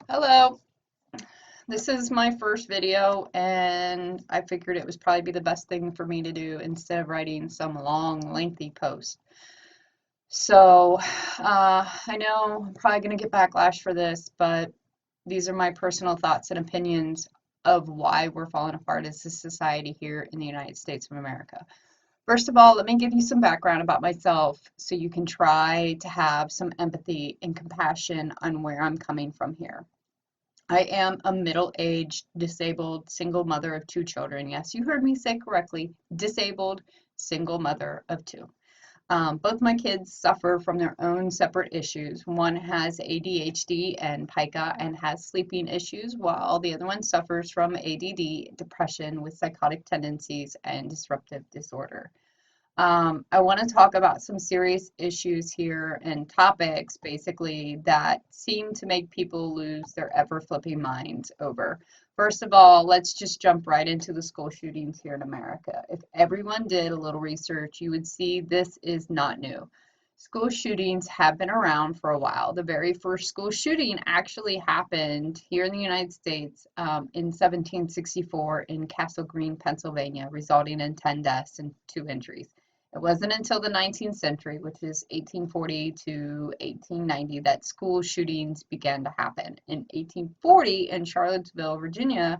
Hello, this is my first video and I figured it was probably be the best thing for me to do instead of writing some long, lengthy post. So, I know I'm probably going to get backlash for this, but these are my personal thoughts and opinions of why we're falling apart as a society here in the United States of America. First of all, let me give you some background about myself so you can try to have some empathy and compassion on where I'm coming from here. I am a middle-aged, disabled, single mother of two children. Yes, you heard me say correctly, disabled, single mother of two. Both my kids suffer from their own separate issues. One has ADHD and pica and has sleeping issues, while the other one suffers from ADD, depression with psychotic tendencies, and disruptive disorder. I want to talk about some serious issues here and topics basically that seem to make people lose their ever flipping minds over. First of all, let's just jump right into the school shootings here in America. If everyone did a little research, you would see this is not new. School shootings have been around for a while. The very first school shooting actually happened here in the United States in 1764 in Castle Green, Pennsylvania, resulting in 10 deaths and 2 injuries. It wasn't until the 19th century, which is 1840 to 1890, that school shootings began to happen. In 1840, in Charlottesville, Virginia,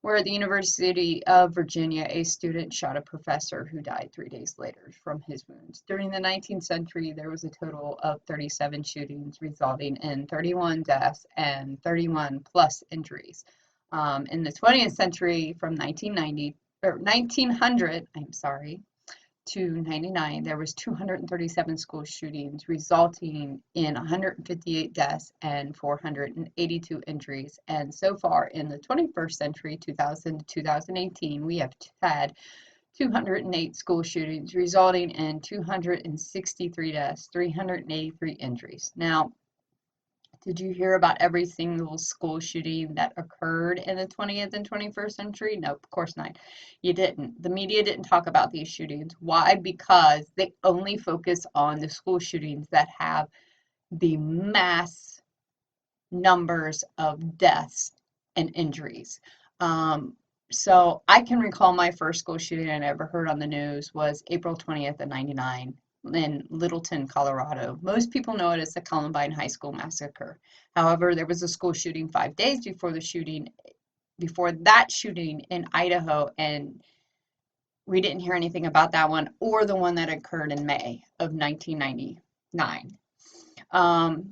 where at the University of Virginia, a student shot a professor who died 3 days later from his wounds. During the 19th century, there was a total of 37 shootings, resulting in 31 deaths and 31 plus injuries. In the 20th century, from 1990 or 1900, I'm sorry, to 99, there was 237 school shootings, resulting in 158 deaths and 482 injuries. And so far in the 21st century, 2000 to 2018, we have had 208 school shootings, resulting in 263 deaths, 383 injuries. Now, did you hear about every single school shooting that occurred in the 20th and 21st century? No, of course not. You didn't. The media didn't talk about these shootings. Why? Because they only focus on the school shootings that have the mass numbers of deaths and injuries. So I can recall my first school shooting I ever heard on the news was April 20th of 99 in Littleton, Colorado. Most people know it as the Columbine High School Massacre. However, there was a school shooting 5 days before that shooting in Idaho, and we didn't hear anything about that one or the one that occurred in May of 1999.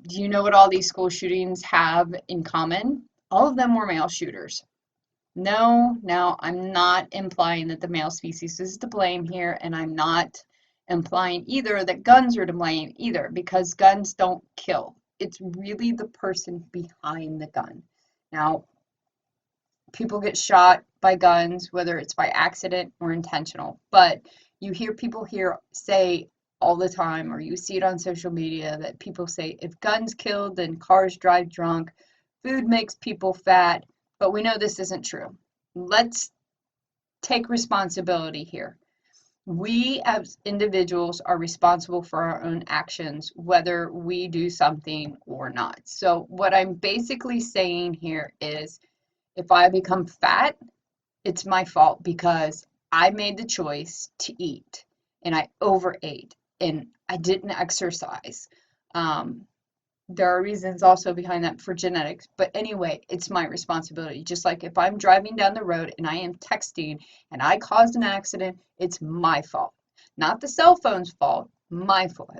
Do you know what all these school shootings have in common? All of them were male shooters. No, I'm not implying that the male species is to blame here, and I'm not implying either that guns are to blame either, because guns don't kill. It's really the person behind the gun. Now, people get shot by guns, whether it's by accident or intentional, but you hear people here say all the time, or you see it on social media, that people say, if guns kill, then cars drive drunk, food makes people fat, but we know this isn't true. Let's take responsibility here. We as individuals are responsible for our own actions, whether we do something or not. So what I'm basically saying here is, if I become fat, it's my fault because I made the choice to eat and I overate and I didn't exercise. There are reasons also behind that for genetics, but anyway, it's my responsibility. Just like if I'm driving down the road and I am texting and I caused an accident, it's my fault. Not the cell phone's fault, my fault.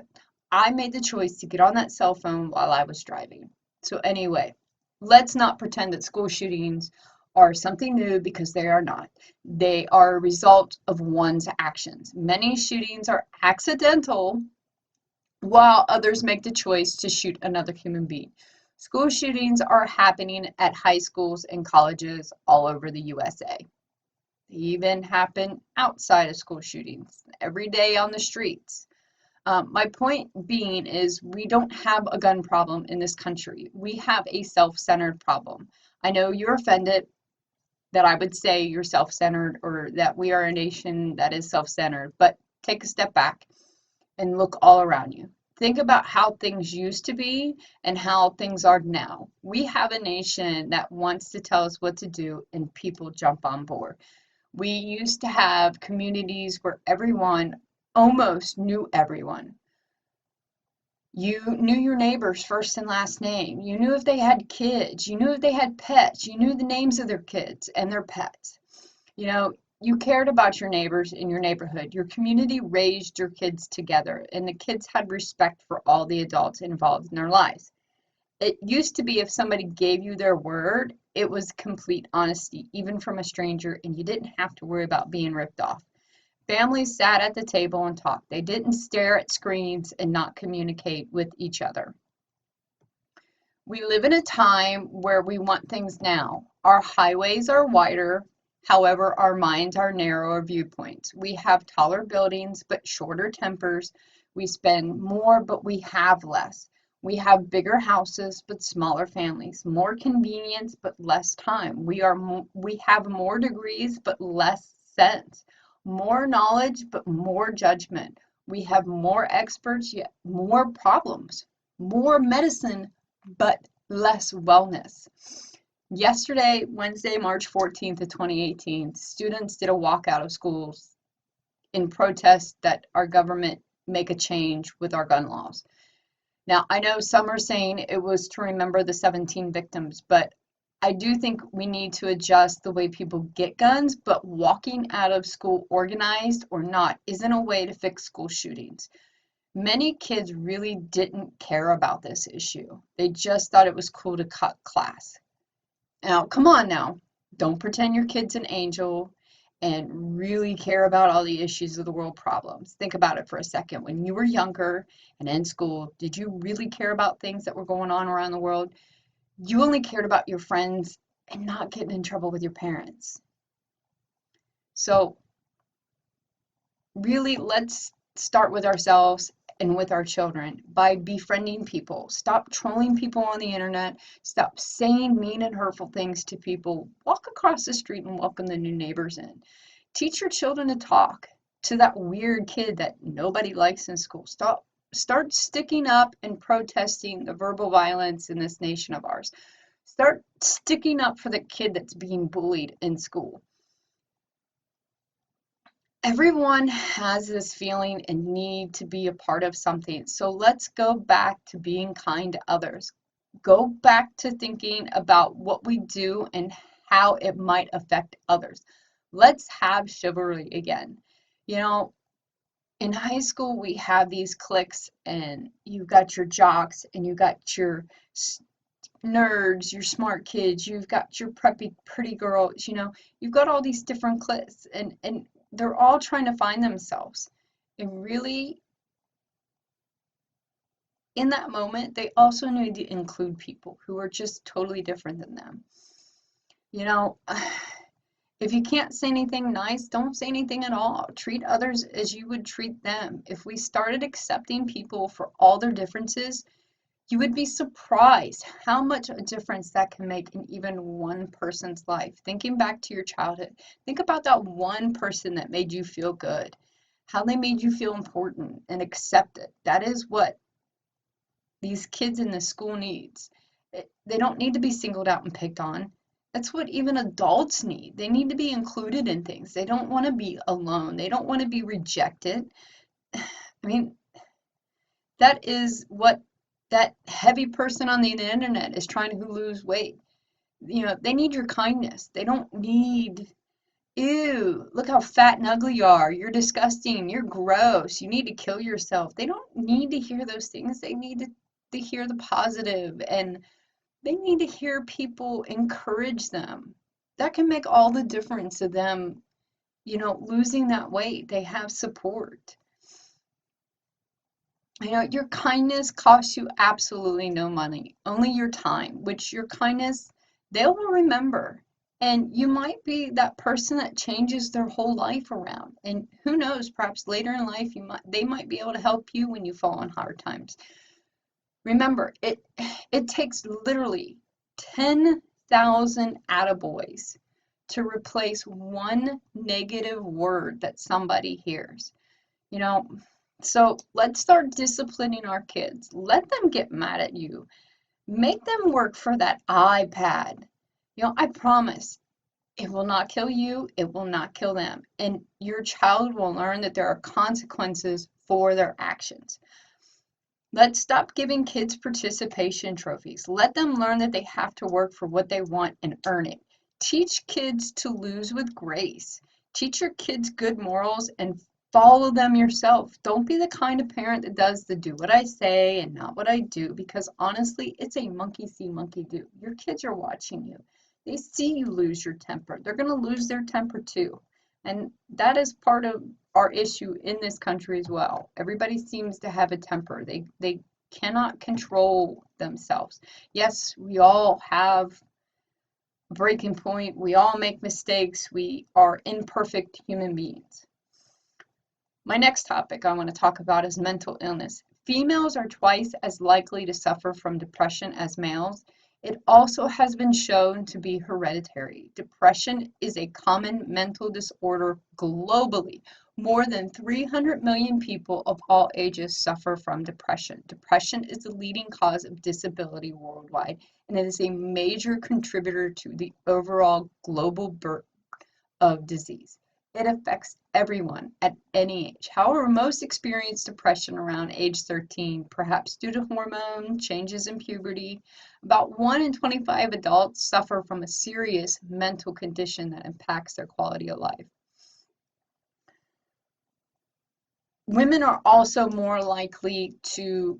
I made the choice to get on that cell phone while I was driving. So anyway, let's not pretend that school shootings are something new, because they are not. They are a result of one's actions. Many shootings are accidental, while others make the choice to shoot another human being. School shootings are happening at high schools and colleges all over the USA. They even happen outside of school shootings, every day on the streets. My point being is, we don't have a gun problem in this country. We have a self-centered problem. I know you're offended that I would say you're self-centered or that we are a nation that is self-centered, but take a step back and look all around you. Think about how things used to be and how things are now. We have a nation that wants to tell us what to do, and people jump on board. We used to have communities where everyone almost knew everyone. You knew your neighbor's first and last name. You knew if they had kids. You knew if they had pets. You knew the names of their kids and their pets. You know, you cared about your neighbors in your neighborhood. Your community raised your kids together, and the kids had respect for all the adults involved in their lives. It used to be if somebody gave you their word, it was complete honesty, even from a stranger, and you didn't have to worry about being ripped off. Families sat at the table and talked. They didn't stare at screens and not communicate with each other. We live in a time where we want things now. Our highways are wider, however, our minds are narrower viewpoints. We have taller buildings but shorter tempers. We spend more but we have less. We have bigger houses but smaller families, more convenience but less time. We have more degrees but less sense, more knowledge but more judgment. We have more experts yet more problems, more medicine but less wellness. Yesterday, Wednesday, March 14th of 2018, students did a walkout of schools in protest that our government make a change with our gun laws. Now, I know some are saying it was to remember the 17 victims, but I do think we need to adjust the way people get guns, but walking out of school organized or not isn't a way to fix school shootings. Many kids really didn't care about this issue. They just thought it was cool to cut class. Now, come on now. Don't pretend your kid's an angel and really care about all the issues of the world problems. Think about it for a second. When you were younger and in school, did you really care about things that were going on around the world? You only cared about your friends and not getting in trouble with your parents. So, really, let's start with ourselves and with our children by befriending people. Stop trolling people on the internet. Stop saying mean and hurtful things to people. Walk across the street and welcome the new neighbors in. Teach your children to talk to that weird kid that nobody likes in school. Start sticking up and protesting the verbal violence in this nation of ours. Start sticking up for the kid that's being bullied in school. Everyone has this feeling and need to be a part of something. So let's go back to being kind to others. Go back to thinking about what we do and how it might affect others. Let's have chivalry again. You know, in high school, we have these cliques, and you've got your jocks and you got your nerds, your smart kids, you've got your preppy pretty girls, you've got all these different cliques, and they're all trying to find themselves. And really, in that moment, they also need to include people who are just totally different than them. If you can't say anything nice, don't say anything at all. Treat others as you would treat them. If we started accepting people for all their differences, you would be surprised how much a difference that can make in even one person's life. Thinking back to your childhood, think about that one person that made you feel good, how they made you feel important and accepted. That is what these kids in the school needs. They don't need to be singled out and picked on. That's what even adults need. They need to be included in things. They don't want to be alone. They don't want to be rejected. I mean, that is what that heavy person on the internet is trying to lose weight. They need your kindness. They don't need, ew, look how fat and ugly you are. You're disgusting. You're gross. You need to kill yourself. They don't need to hear those things. They need to hear the positive, and they need to hear people encourage them. That can make all the difference of them, losing that weight. They have support. Your kindness costs you absolutely no money, only your time, which your kindness, they will remember. And you might be that person that changes their whole life around. And who knows, perhaps later in life, they might be able to help you when you fall on hard times. Remember, it takes literally 10,000 attaboys to replace one negative word that somebody hears. So let's start disciplining our kids. Let them get mad at you. Make them work for that iPad. I promise it will not kill you, it will not kill them. And your child will learn that there are consequences for their actions. Let's stop giving kids participation trophies. Let them learn that they have to work for what they want and earn it. Teach kids to lose with grace. Teach your kids good morals and follow them yourself. Don't be the kind of parent that does the do what I say and not what I do, because honestly, it's a monkey see, monkey do. Your kids are watching you. They see you lose your temper. They're going to lose their temper too. And that is part of our issue in this country as well. Everybody seems to have a temper. They cannot control themselves. Yes, we all have a breaking point. We all make mistakes. We are imperfect human beings. My next topic I want to talk about is mental illness. Females are twice as likely to suffer from depression as males. It also has been shown to be hereditary. Depression is a common mental disorder globally. More than 300 million people of all ages suffer from depression. Depression is the leading cause of disability worldwide, and it is a major contributor to the overall global burden of disease. It affects everyone at any age. However, most experience depression around age 13, perhaps due to hormone changes in puberty. About 1 in 25 adults suffer from a serious mental condition that impacts their quality of life. Women are also more likely to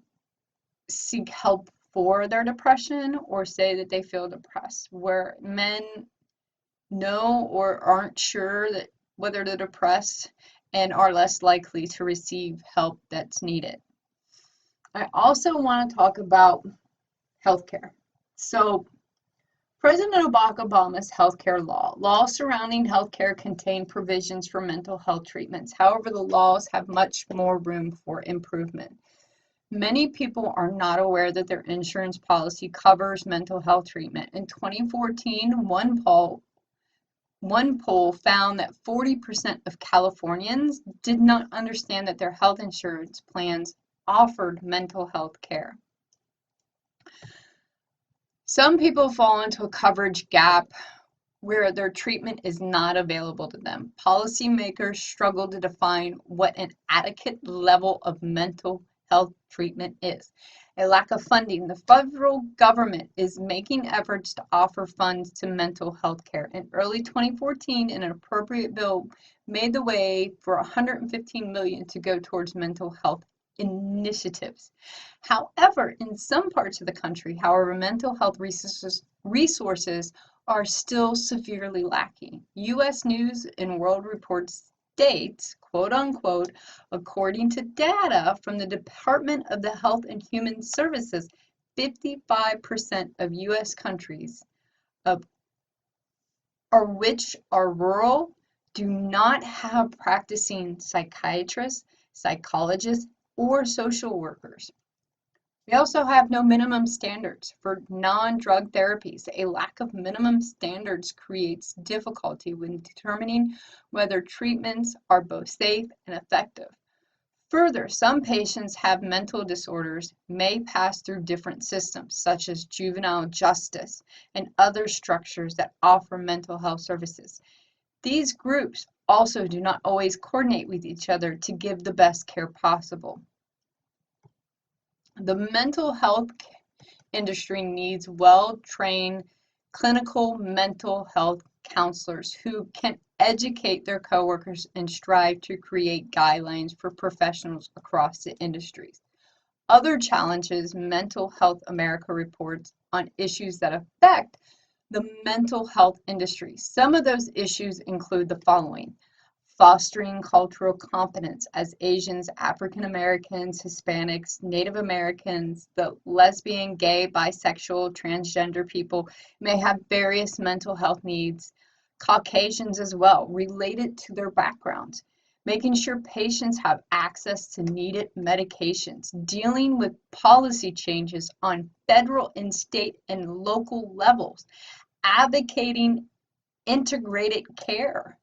seek help for their depression or say that they feel depressed, where men know or aren't sure that whether they're depressed and are less likely to receive help that's needed. I also want to talk about healthcare. So, President Barack Obama's healthcare laws surrounding healthcare contain provisions for mental health treatments. However, the laws have much more room for improvement. Many people are not aware that their insurance policy covers mental health treatment. In 2014, one poll found that 40% of Californians did not understand that their health insurance plans offered mental health care. Some people fall into a coverage gap where their treatment is not available to them. Policymakers struggle to define what an adequate level of mental health treatment is. A lack of funding. The federal government is making efforts to offer funds to mental health care. In early 2014, an appropriate bill made the way for $115 million to go towards mental health initiatives. However, in some parts of the country, mental health resources are still severely lacking. U.S. News and World Report states, quote unquote, according to data from the Department of the Health and Human Services, 55% of U.S. countries which are rural do not have practicing psychiatrists, psychologists, or social workers. We also have no minimum standards for non-drug therapies. A lack of minimum standards creates difficulty when determining whether treatments are both safe and effective. Further, some patients have mental disorders may pass through different systems, such as juvenile justice and other structures that offer mental health services. These groups also do not always coordinate with each other to give the best care possible. The mental health industry needs well-trained clinical mental health counselors who can educate their coworkers and strive to create guidelines for professionals across the industries. Other challenges Mental Health America reports on issues that affect the mental health industry. Some of those issues include the following: fostering cultural competence as Asians, African Americans, Hispanics, Native Americans, the lesbian, gay, bisexual, transgender people may have various mental health needs. Caucasians as well, related to their backgrounds. Making sure patients have access to needed medications. Dealing with policy changes on federal and state and local levels. Advocating integrated care.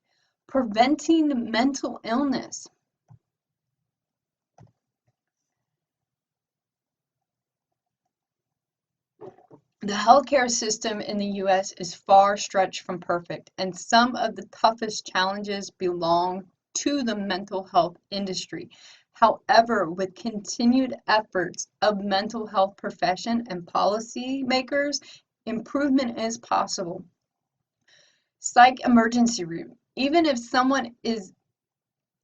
Preventing mental illness. The healthcare system in the US is far stretched from perfect, and some of the toughest challenges belong to the mental health industry. However, with continued efforts of mental health profession and policy makers, improvement is possible. Psych emergency room. Even if someone is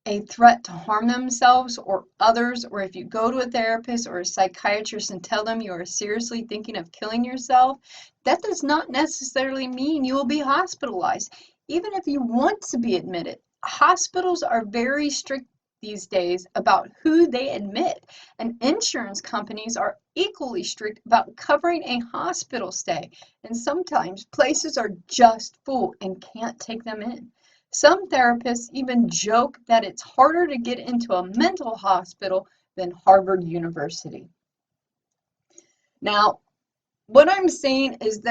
a threat to harm themselves or others, or if you go to a therapist or a psychiatrist and tell them you are seriously thinking of killing yourself, that does not necessarily mean you will be hospitalized. Even if you want to be admitted, hospitals are very strict these days about who they admit, and insurance companies are equally strict about covering a hospital stay, and sometimes places are just full and can't take them in. Some therapists even joke that it's harder to get into a mental hospital than Harvard University. Now, what I'm saying is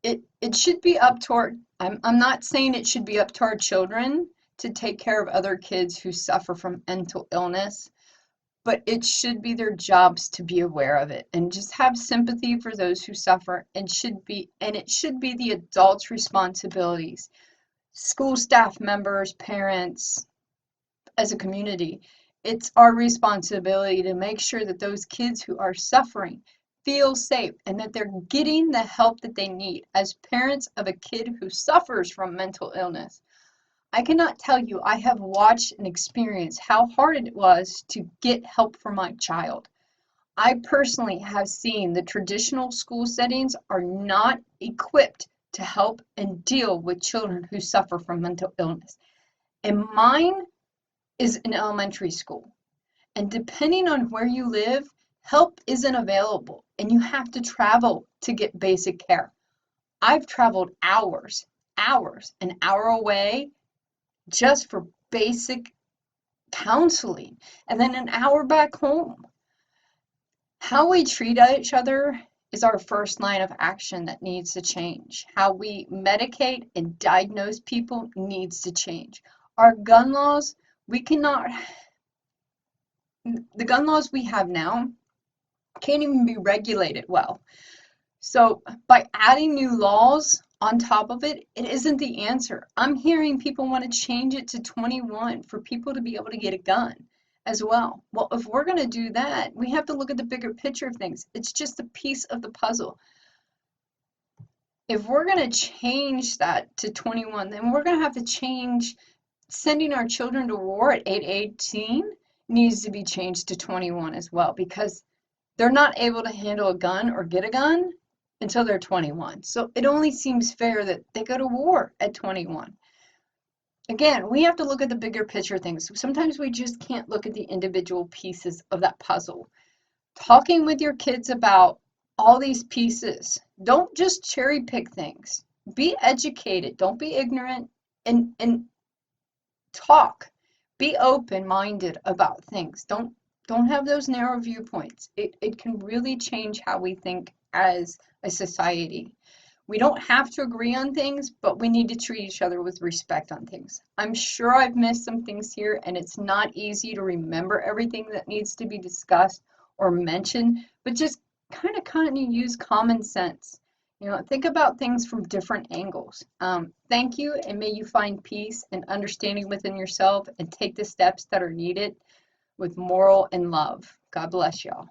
it should be up to I'm not saying it should be up to our children to take care of other kids who suffer from mental illness, but it should be their jobs to be aware of it and just have sympathy for those who suffer, and it should be the adults' responsibilities, school staff members, parents, as a community. It's our responsibility to make sure that those kids who are suffering feel safe and that they're getting the help that they need. As parents of a kid who suffers from mental illness, I cannot tell you, I have watched and experienced how hard it was to get help for my child. I personally have seen the traditional school settings are not equipped to help and deal with children who suffer from mental illness. And mine is an elementary school. And depending on where you live, help isn't available and you have to travel to get basic care. I've traveled an hour away just for basic counseling, and then an hour back home. How we treat each other is our first line of action that needs to change. How we medicate and diagnose people needs to change. Our gun laws, we cannot, the gun laws we have now can't even be regulated well. So by adding new laws on top of it, it isn't the answer. I'm hearing people want to change it to 21 for people to be able to get a gun as well. Well, if we're going to do that, we have to look at the bigger picture of things. It's just a piece of the puzzle. If we're going to change that to 21, then we're going to have to change sending our children to war at 18 needs to be changed to 21 as well, because they're not able to handle a gun or get a gun until they're 21. So it only seems fair that they go to war at 21. Again, we have to look at the bigger picture things. Sometimes we just can't look at the individual pieces of that puzzle. Talking with your kids about all these pieces. Don't just cherry pick things. Be educated. Don't be ignorant, and talk. Be open-minded about things. Don't have those narrow viewpoints. It can really change how we think as a society. We don't have to agree on things, but we need to treat each other with respect on things. I'm sure I've missed some things here, and it's not easy to remember everything that needs to be discussed or mentioned, but just kind of use common sense. Think about things from different angles. Thank you, and may you find peace and understanding within yourself and take the steps that are needed with moral and love. God bless y'all.